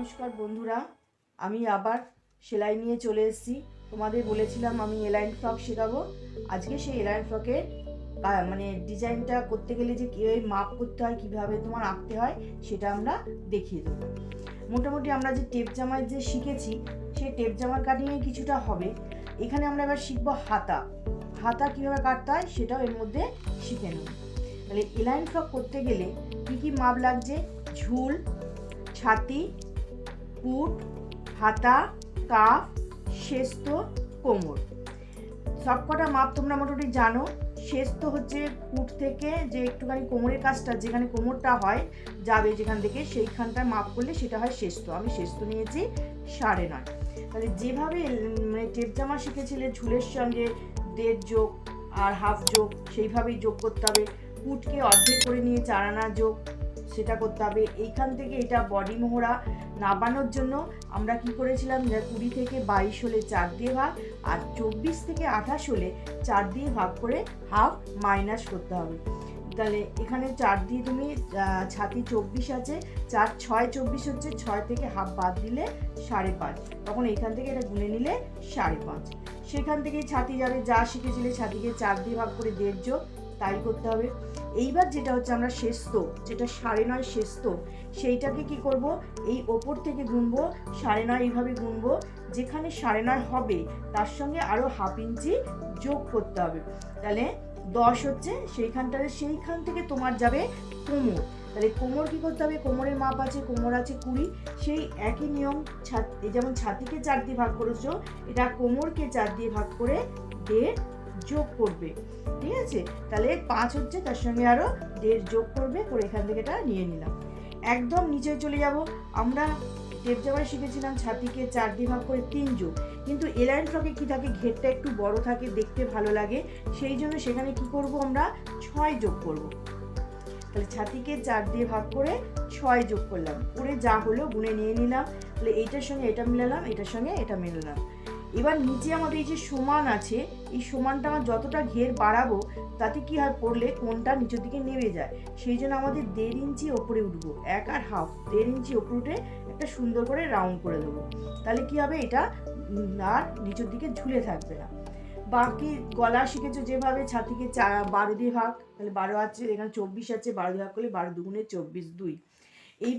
নমস্কার বন্ধুরা, আমি আবার সেলাই নিয়ে চলে এসেছি। তোমাদের বলেছিলাম আমি এলাইন ফ্রক শেখাবো। আজকে সেই এলাইন ফ্রকের মানে ডিজাইনটা করতে গেলে যে কীভাবে মাপ করতে হয়, কীভাবে তোমার আঁকতে হয়, সেটা আমরা দেখিয়ে দেবো। মোটামুটি আমরা যে টেপ জামায় যে শিখেছি, সেই টেপ জামার কাটিংয়ে কিছুটা হবে। এখানে আমরা এবার শিখবো হাতা। হাতা কীভাবে কাটতে হয় সেটাও এর মধ্যে শিখে নেব। তাহলে এলাইন ফ্রক করতে গেলে কী কী মাপ লাগছে: ঝুল, ছাতি, পুট, হাতা, কাফ, শেস্ত, কোমর। সবকটা মাপ তোমরা মোটামুটি জানো। শেস্ত হচ্ছে পুট থেকে যে একটুখানি কোমরের কাজটা, যেখানে কোমরটা হয় যাবে যেখান থেকে, সেইখানটায় মাপ করলে সেটা হয় শেস্ত। আমি শেস্ত নিয়েছি 9.5। তাহলে যেভাবে মানে টেপ জামা শিখেছিলে ঝুলের সঙ্গে 1.5 যোগ আর হাফ যোগ, সেইভাবেই যোগ করতে হবে। পুটকে অর্ধেক করে নিয়ে 4 আনা যোগ, সেটা করতে হবে। এইখান থেকে এটা বডি মোহরা নাবানোর জন্য আমরা কি করেছিলাম, 20 থেকে 22 হলে 4 দিয়ে ভাগ, আর 24 থেকে 28 হলে 4 দিয়ে ভাগ করে হাফ মাইনাস করতে হবে। তাহলে এখানে 4 দিয়ে তুমি ছাতি 24 আছে, 4 6 24 হচ্ছে, 6 থেকে হাফ বাদ দিলে 5.5, তখন এইখান থেকে এটা গুনে নিলে 5.5। সেখান থেকেই ছাতি যাবে, যা শিখেছিলে ছাতিকে 4 দিয়ে ভাগ করে 1.5 যোগ, তাই করতে হবে। এইবার যেটা হচ্ছে আমরা শেস্ত, যেটা 9.5 শেস্ত, সেইটাকে কি করব, এই ওপর থেকে গুনবো 9.5, এইভাবে গুনবো। যেখানে 9.5 হবে তার সঙ্গে আরও হাফ ইঞ্চি যোগ করতে হবে। তাহলে 10 হচ্ছে, সেইখান থেকে তোমার যাবে কোমর। তাহলে কোমর কি করতে হবে, কোমরের মাপ আছে, কোমর আছে 20। সেই একই নিয়ম, যেমন ছাতিকে 4 দিয়ে ভাগ করেছো, এটা কোমরকে 4 দিয়ে ভাগ করে 1.5 যোগ করবে। ঠিক আছে, তাহলে 5 হচ্ছে, তার সঙ্গে আরও 1.5 যোগ করবে, করে এখান থেকে এটা নিয়ে নিলাম। একদম নিচে চলে যাব। আমরা টেপ জামায় শিখেছিলাম ছাতিকে 4 দিয়ে ভাগ করে 3 যোগ, কিন্তু এলাইন ফ্রকে কি থাকে, ঘেরটা একটু বড় থাকে, দেখতে ভালো লাগে, সেই জন্য সেখানে কি করব, আমরা 6 যোগ করব। তাহলে ছাতিকে 4 দিয়ে ভাগ করে 6 যোগ করলাম, করে যা হলো গুনে নিয়ে নিলাম। তাহলে এইটার সঙ্গে এটা মিলালাম, এটার সঙ্গে এটা মিলালাম। এবার নিচে আমাদের এই যে সমান আছে, এই সমানটা আমার যতটা ঘের বাড়াবো তাতে কি হয়, পড়লে কোনটা নিচের দিকে নেমে যায়, সেই জন্য আমাদের 1.5 ইঞ্চি ওপরে উঠবো। 1 আর হাফ 1.5 ইঞ্চি ওপরে উঠে একটা সুন্দর করে রাউন্ড করে দেবো। তাহলে কি হবে, এটা আর নিচের দিকে ঝুলে থাকবে না। বাকি গলা শিখেছো যেভাবে, ছাতিকে 12 দিয়ে ভাগ, তাহলে 12 আছে, এখানে 24 আছে, 12 দিয়ে ভাগ করলে 12 দুগুণে 24, 2। এই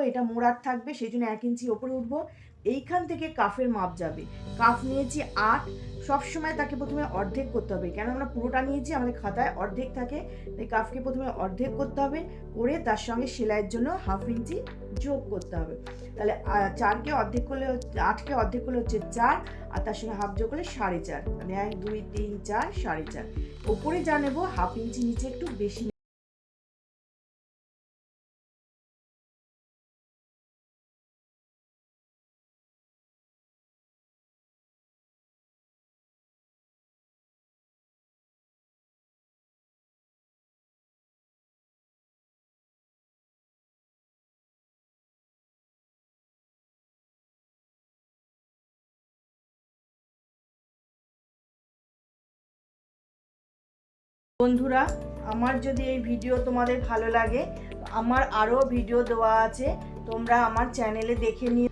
এটা মোড়ার থাকবে, সেই জন্য 1 ইঞ্চি ওপরে উঠবো। এইখান থেকে কাফের মাপ যাবে। কাফ নিয়েছি 8, সবসময় তাকে প্রথমে অর্ধেক করতে হবে, কেন আমরা পুরোটা নিয়েছি, আমাদের খাতায় অর্ধেক থাকে, তাই কাফকে প্রথমে অর্ধেক করতে হবে, করে তার সঙ্গে সেলাইয়ের জন্য 1/2 ইঞ্চি যোগ করতে হবে। তাহলে 4কে অর্ধেক করলে 8কে অর্ধেক করলে হচ্ছে 4, আর তার সঙ্গে হাফ যোগ করলে 4.5, মানে 1 2 3 4 4.5। ওপরে যা নেবো 1/2 ইঞ্চি নিচে একটু বেশি। বন্ধুরা, আমার যদি এই ভিডিও তোমাদের ভালো লাগে, আমার আরও ভিডিও দেওয়া আছে, তোমরা আমার চ্যানেলে দেখে নিও।